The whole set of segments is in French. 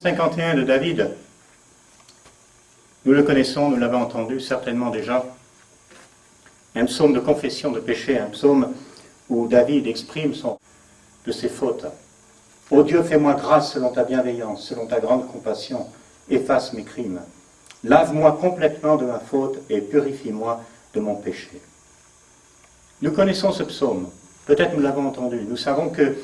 51 de David, nous le connaissons, nous l'avons entendu certainement déjà, un psaume de confession de péché, un psaume où David exprime de ses fautes. « Ô Dieu, fais-moi grâce selon ta bienveillance, selon ta grande compassion, efface mes crimes. Lave-moi complètement de ma faute et purifie-moi de mon péché. » Nous connaissons ce psaume, peut-être nous l'avons entendu, nous savons que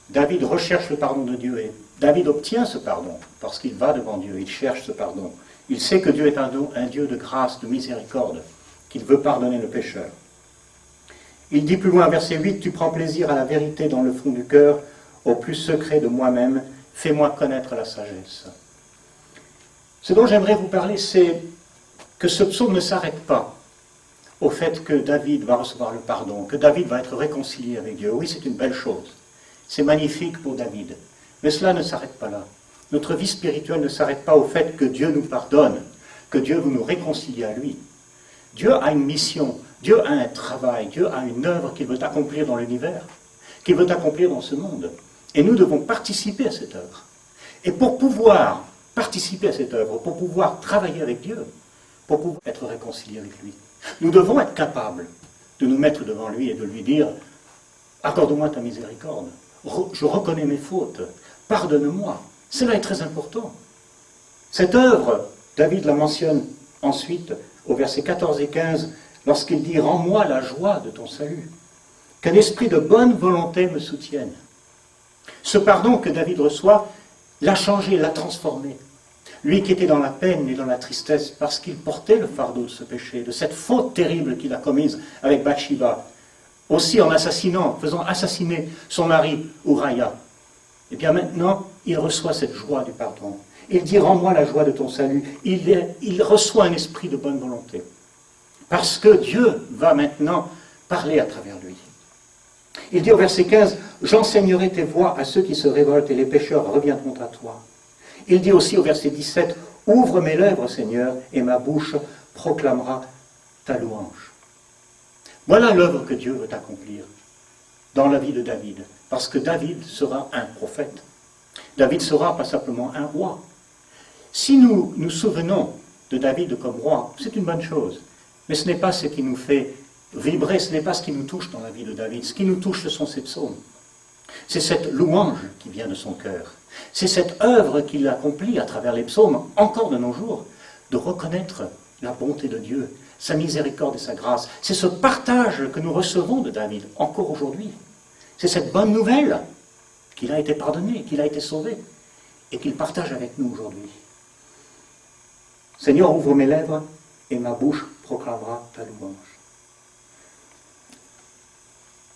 David recherche le pardon de Dieu et David obtient ce pardon parce qu'il va devant Dieu, il cherche ce pardon. Il sait que Dieu est un Dieu de grâce, de miséricorde, qu'il veut pardonner le pécheur. Il dit plus loin, verset 8, « Tu prends plaisir à la vérité dans le fond du cœur, au plus secret de moi-même, fais-moi connaître la sagesse. » Ce dont j'aimerais vous parler, c'est que ce psaume ne s'arrête pas au fait que David va recevoir le pardon, que David va être réconcilié avec Dieu. Oui, c'est une belle chose. C'est magnifique pour David. Mais cela ne s'arrête pas là. Notre vie spirituelle ne s'arrête pas au fait que Dieu nous pardonne, que Dieu veut nous réconcilier à lui. Dieu a une mission, Dieu a un travail, Dieu a une œuvre qu'il veut accomplir dans l'univers, qu'il veut accomplir dans ce monde. Et nous devons participer à cette œuvre. Et pour pouvoir participer à cette œuvre, pour pouvoir travailler avec Dieu, pour pouvoir être réconcilié avec lui, nous devons être capables de nous mettre devant lui et de lui dire « Accorde-moi ta miséricorde, je reconnais mes fautes, pardonne-moi ». Cela est très important. Cette œuvre, David la mentionne ensuite au verset 14 et 15, lorsqu'il dit « Rends-moi la joie de ton salut, qu'un esprit de bonne volonté me soutienne ». Ce pardon que David reçoit l'a changé, l'a transformé. Lui qui était dans la peine et dans la tristesse parce qu'il portait le fardeau de ce péché, de cette faute terrible qu'il a commise avec Bathsheba, aussi en assassinant, faisant assassiner son mari Uriah. Et bien maintenant, il reçoit cette joie du pardon. Il dit « Rends-moi la joie de ton salut ». Il reçoit un esprit de bonne volonté. Parce que Dieu va maintenant parler à travers lui. Il dit au verset 15 « J'enseignerai tes voies à ceux qui se révoltent et les pécheurs reviendront à toi ». Il dit aussi au verset 17 « Ouvre mes lèvres, Seigneur, et ma bouche proclamera ta louange ». Voilà l'œuvre que Dieu veut accomplir dans la vie de David. Parce que David sera un prophète. David sera pas simplement un roi. Si nous nous souvenons de David comme roi, c'est une bonne chose. Mais ce n'est pas ce qui nous fait vibrer, ce n'est pas ce qui nous touche dans la vie de David. Ce qui nous touche, ce sont ses psaumes. C'est cette louange qui vient de son cœur. C'est cette œuvre qu'il accomplit à travers les psaumes, encore de nos jours, de reconnaître la bonté de Dieu, sa miséricorde et sa grâce. C'est ce partage que nous recevons de David, encore aujourd'hui. C'est cette bonne nouvelle qu'il a été pardonné, qu'il a été sauvé, et qu'il partage avec nous aujourd'hui. Seigneur, ouvre mes lèvres, et ma bouche proclamera ta louange.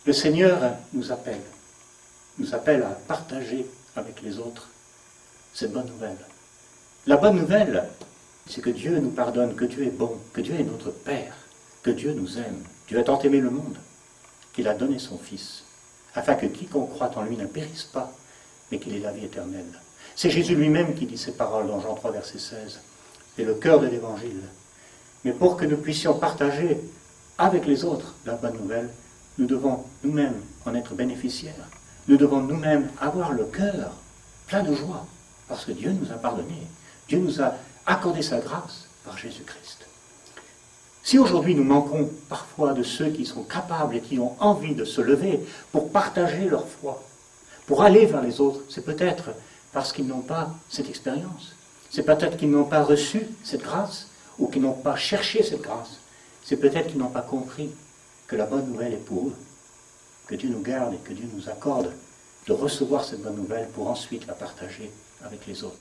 Le Seigneur nous appelle à partager avec les autres cette bonne nouvelle. La bonne nouvelle, c'est que Dieu nous pardonne, que Dieu est bon, que Dieu est notre Père, que Dieu nous aime. Dieu a tant aimé le monde qu'il a donné son Fils, afin que quiconque croit en lui ne périsse pas, mais qu'il ait la vie éternelle. C'est Jésus lui-même qui dit ces paroles dans Jean 3, verset 16. C'est le cœur de l'Évangile. Mais pour que nous puissions partager avec les autres la bonne nouvelle, nous devons nous-mêmes en être bénéficiaires. Nous devons nous-mêmes avoir le cœur plein de joie, parce que Dieu nous a pardonné. Dieu nous a accordé sa grâce par Jésus-Christ. Si aujourd'hui nous manquons parfois de ceux qui sont capables et qui ont envie de se lever pour partager leur foi, pour aller vers les autres, c'est peut-être parce qu'ils n'ont pas cette expérience. C'est peut-être qu'ils n'ont pas reçu cette grâce ou qu'ils n'ont pas cherché cette grâce. C'est peut-être qu'ils n'ont pas compris que la bonne nouvelle est pour eux. Que Dieu nous garde et que Dieu nous accorde de recevoir cette bonne nouvelle pour ensuite la partager avec les autres.